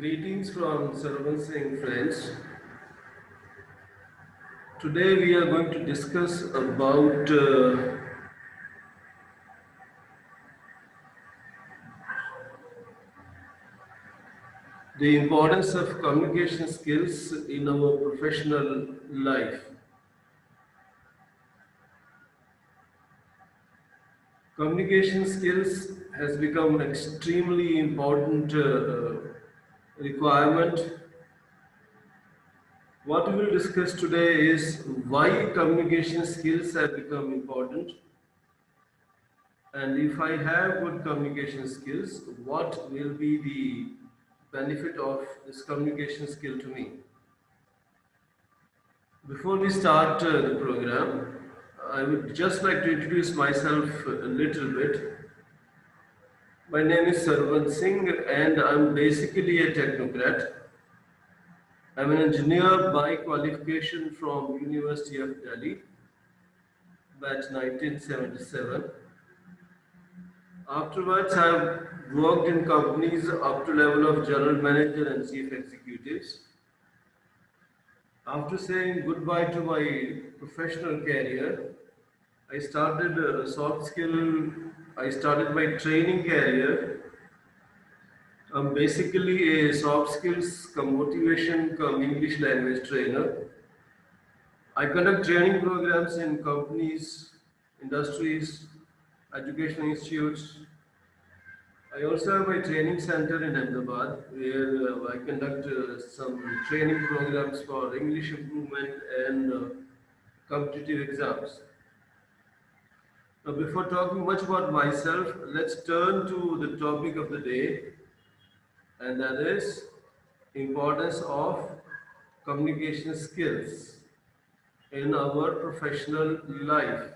Greetings from Sarvan Singh, friends. Today we are going to discuss about the importance of communication skills in our professional life. Communication skills has become an extremely important requirement. What we will discuss today is why communication skills have become important, and if I have good communication skills, what will be the benefit of this communication skill to me? Before we start the program, I would just like to introduce myself a little bit. My name is Sarvan Singh and I'm basically a technocrat. I'm an engineer by qualification from University of Delhi, batch 1977. Afterwards, I've worked in companies up to level of general manager and chief executives. After saying goodbye to my professional career, I started a soft skill. I started my training career. I'm basically a soft skills, come motivation, come English language trainer. I conduct training programs in companies, industries, educational institutes. I also have my training center in Ahmedabad where I conduct some training programs for English improvement and competitive exams. Now, before talking much about myself, let's turn to the topic of the day, and that is importance of communication skills in our professional life.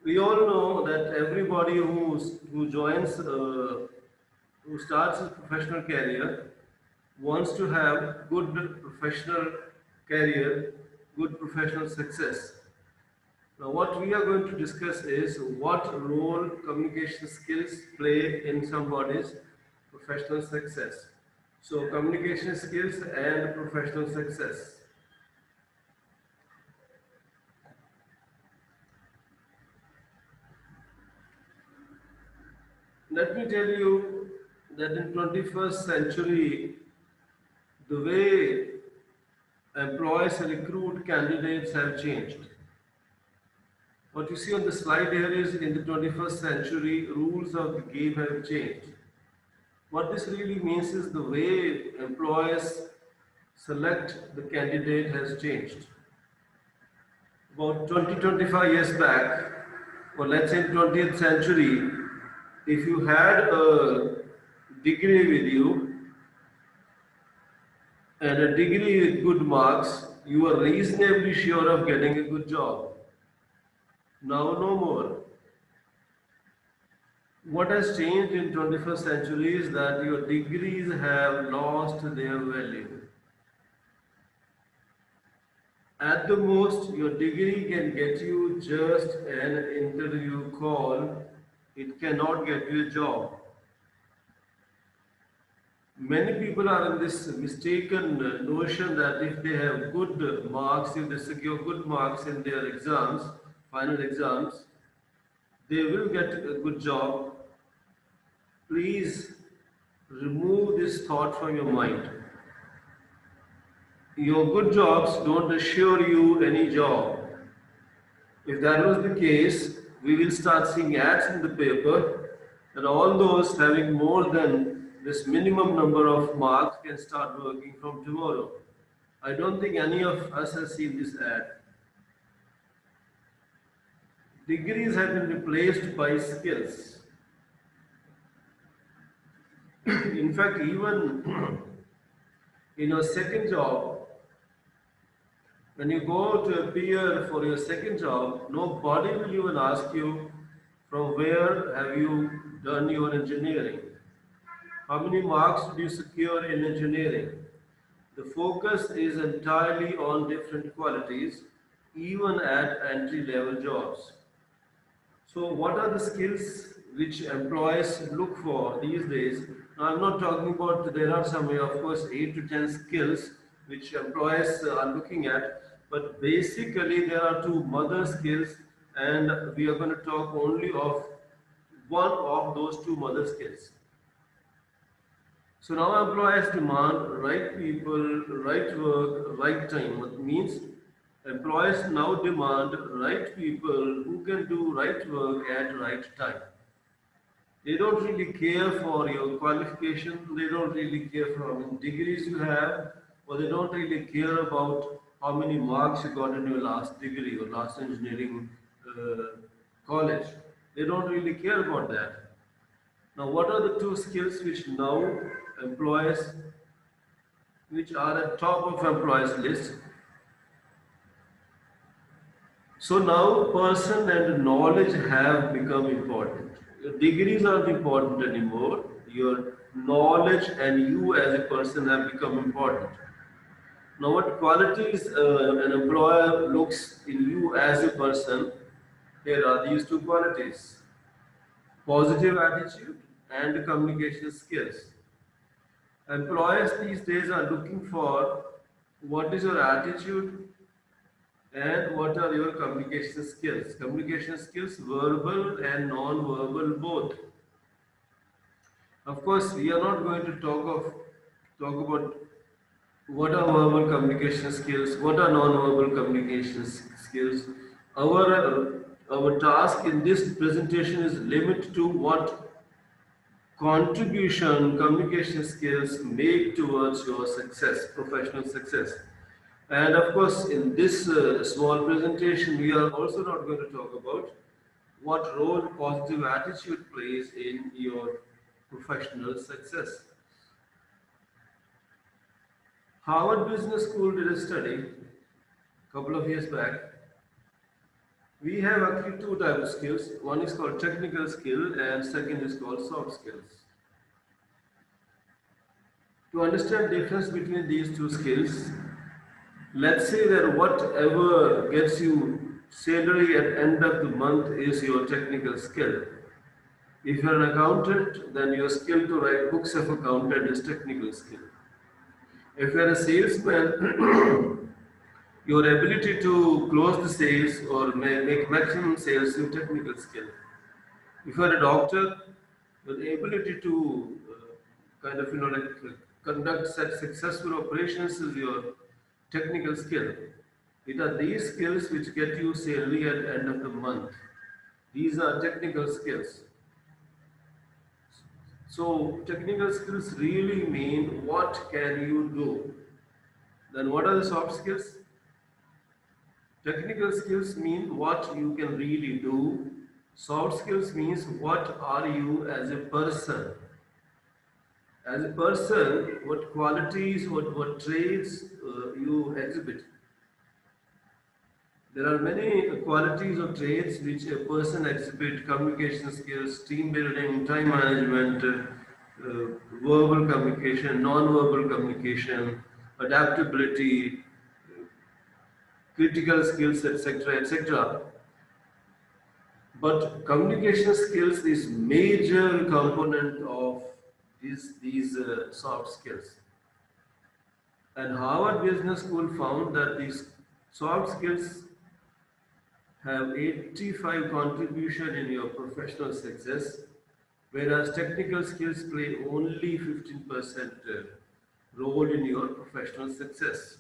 We all know that everybody who starts his professional career wants to have good professional career, good professional success. Now, what we are going to discuss is what role communication skills play in somebody's professional success. So, communication skills and professional success. Let me tell you that in 21st century, the way employers recruit candidates have changed. What you see on the slide here is in the 21st century, rules of the game have changed. What this really means is the way employers select the candidate has changed. About 20-25 years back, or let's say 20th century, if you had a degree with you and a degree with good marks, you are reasonably sure of getting a good job. Now, no more. What has changed in 21st century is that your degrees have lost their value. At the most, your degree can get you just an interview call. It cannot get you a job. Many people are in this mistaken notion that if they have good marks, if they secure good marks in their exams, final exams, they will get a good job. Please remove this thought from your mind. Your good jobs don't assure you any job. If that was the case, we will start seeing ads in the paper and all those having more than this minimum number of marks can start working from tomorrow. I don't think any of us has seen this ad. Degrees have been replaced by skills. In fact, even in your second job, when you go to appear for your second job, nobody will even ask you from where have you done your engineering. How many marks did you secure in engineering? The focus is entirely on different qualities, even at entry level jobs. So, what are the skills which employees look for these days? Now, I'm not talking about there are some, of course, 8 to 10 skills which employees are looking at, but basically there are two mother skills, and we are going to talk only of one of those two mother skills. So now employers demand right people, right work, right time. What means employers now demand right people who can do right work at right time. They don't really care for your qualification, they don't really care for how many degrees you have, or they don't really care about how many marks you got in your last degree or last engineering uh, college. They don't really care about that. Now, what are the two skills which now employers, which are at top of employers list? So now person and knowledge have become important. Your degrees aren't important anymore. Your knowledge and you as a person have become important. Now, what qualities an employer looks in you as a person? Here are these two qualities: positive attitude and communication skills. Employers these days are looking for what is your attitude and what are your communication skills. Communication skills, verbal and non-verbal both. Of course, we are not going to talk about what are verbal communication skills, what are non-verbal communication skills. Our task in this presentation is limited to what contribution communication skills make towards your success, professional success. And of course, in this small presentation, we are also not going to talk about what role positive attitude plays in your professional success. Harvard Business School did a study a couple of years back. We have actually two types of skills. One is called technical skill and second is called soft skills. To understand difference between these two skills, let's say that whatever gets you salary at end of the month is your technical skill. If you're an accountant, then your skill to write books of accountant is technical skill. If you're a salesman, your ability to close the sales or make maximum sales is technical skill. If you're a doctor, your ability to kind of conduct such successful operations is your technical skill. It are these skills which get you salary at the end of the month. These are technical skills. So technical skills really mean what can you do. Then what are the soft skills? Technical skills mean what you can really do. Soft skills means what are you as a person. As a person, what qualities, what traits you exhibit. There are many qualities or traits which a person exhibit: communication skills, team building, time management, verbal communication, non-verbal communication, adaptability, critical skills, etc., etc. But communication skills is major component of these soft skills. And Harvard Business School found that these soft skills have 85 contribution in your professional success, whereas technical skills play only 15% role in your professional success.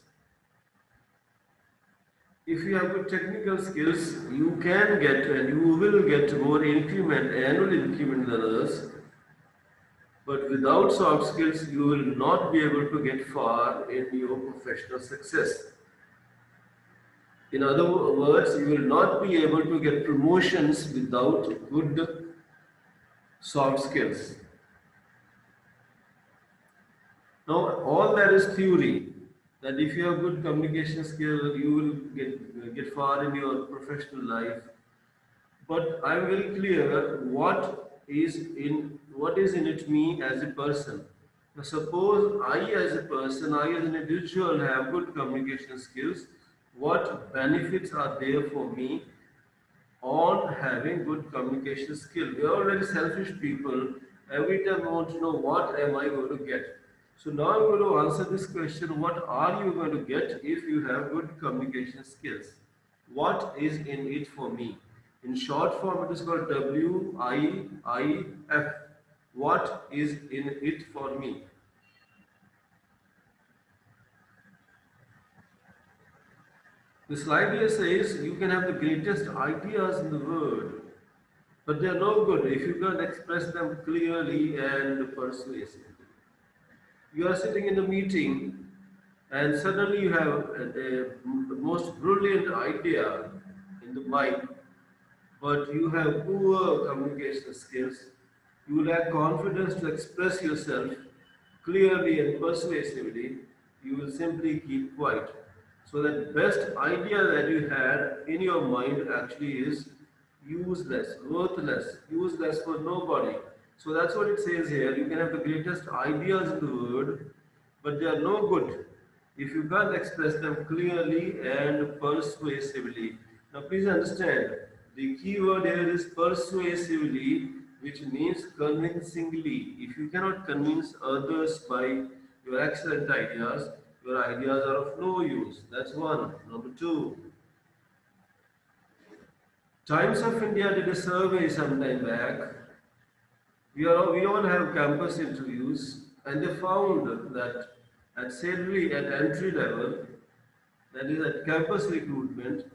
If you have good technical skills, you can get and you will get more increment, annual increment than others. But without soft skills, you will not be able to get far in your professional success. In other words, you will not be able to get promotions without good soft skills. Now, all that is theory. That if you have good communication skill, you will get far in your professional life. But I'm very clear what is in it me as a person. Now, suppose I as a person, I as an individual have good communication skills. What benefits are there for me on having good communication skill? We are all very selfish people. Every time I want to know what am I going to get. So now I'm going to answer this question: what are you going to get if you have good communication skills? What is in it for me? In short form, it is called WIIF. What is in it for me? The slide here says you can have the greatest ideas in the world, but they are no good if you can't express them clearly and persuasively. You are sitting in a meeting and suddenly you have the most brilliant idea in the mind, but you have poor communication skills. You lack confidence to express yourself clearly and persuasively. You will simply keep quiet. So that best idea that you had in your mind actually is useless, worthless, useless for nobody. So that's what it says here. You can have the greatest ideas in the world, but they are no good if you can't express them clearly and persuasively. Now, please understand the key word here is persuasively, which means convincingly. If you cannot convince others by your excellent ideas, your ideas are of no use. That's one. Number two, Times of India did a survey some time back. We all have campus interviews, and they found that at salary at entry level, that is at campus recruitment,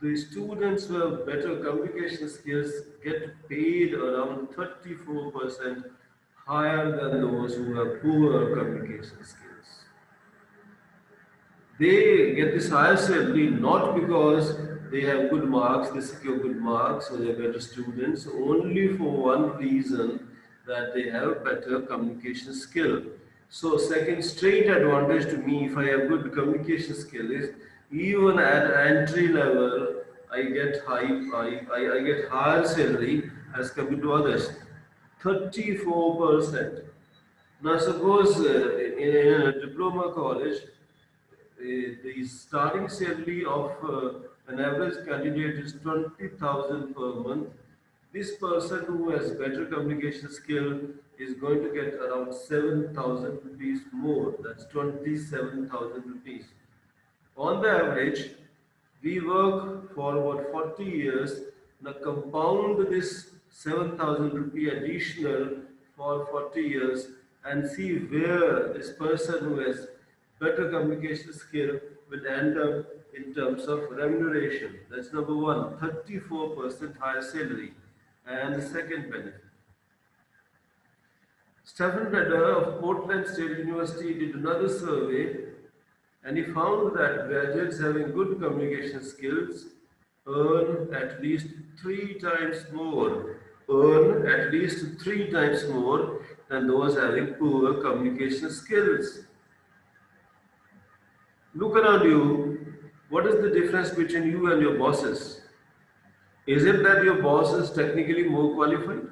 the students who have better communication skills get paid around 34% higher than those who have poor communication skills. They get this higher salary not because they have good marks, they secure good marks, or they're better students, only for one reason, that they have better communication skill. So, second straight advantage to me if I have good communication skill is even at entry level, I get higher salary as compared to others. 34%. Now, suppose in a diploma college, the starting salary of an average candidate is 20,000 per month. This person who has better communication skill is going to get around 7,000 rupees more. That's 27,000 rupees. On the average, we work for about 40 years. Now compound this 7,000 rupee additional for 40 years and see where this person who has better communication skill will end up in terms of remuneration. That's number one, 34% higher salary. And the second benefit. Stephen Vedder of Portland State University did another survey, and he found that graduates having good communication skills earn at least three times more, earn at least three times more than those having poor communication skills. Look around you. What is the difference between you and your bosses? Is it that your boss is technically more qualified?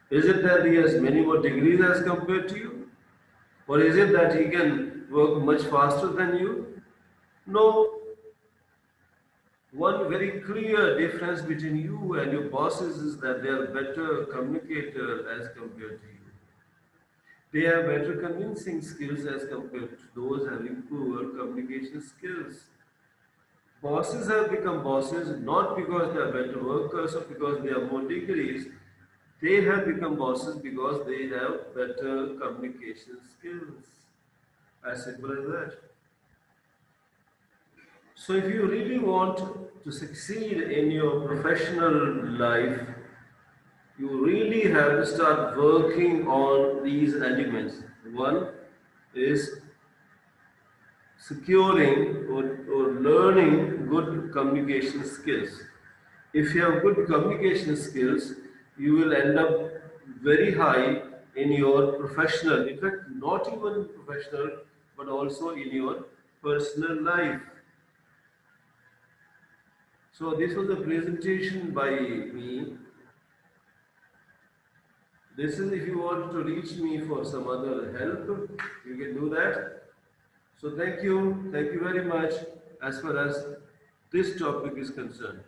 Is it that he has many more degrees as compared to you? Or is it that he can work much faster than you? No. One very clear difference between you and your bosses is that they are better communicator as compared to you. They have better convincing skills as compared to those having poor communication skills. Bosses have become bosses not because they are better workers or because they have more degrees. They have become bosses because they have better communication skills. As simple as that. So, if you really want to succeed in your professional life, you really have to start working on these elements. One is securing or learning good communication skills. If you have good communication skills, you will end up very high in your professional, in fact, not even professional, but also in your personal life. So this was a presentation by me. This is if you want to reach me for some other help, you can do that. So thank you very much as far as this topic is concerned.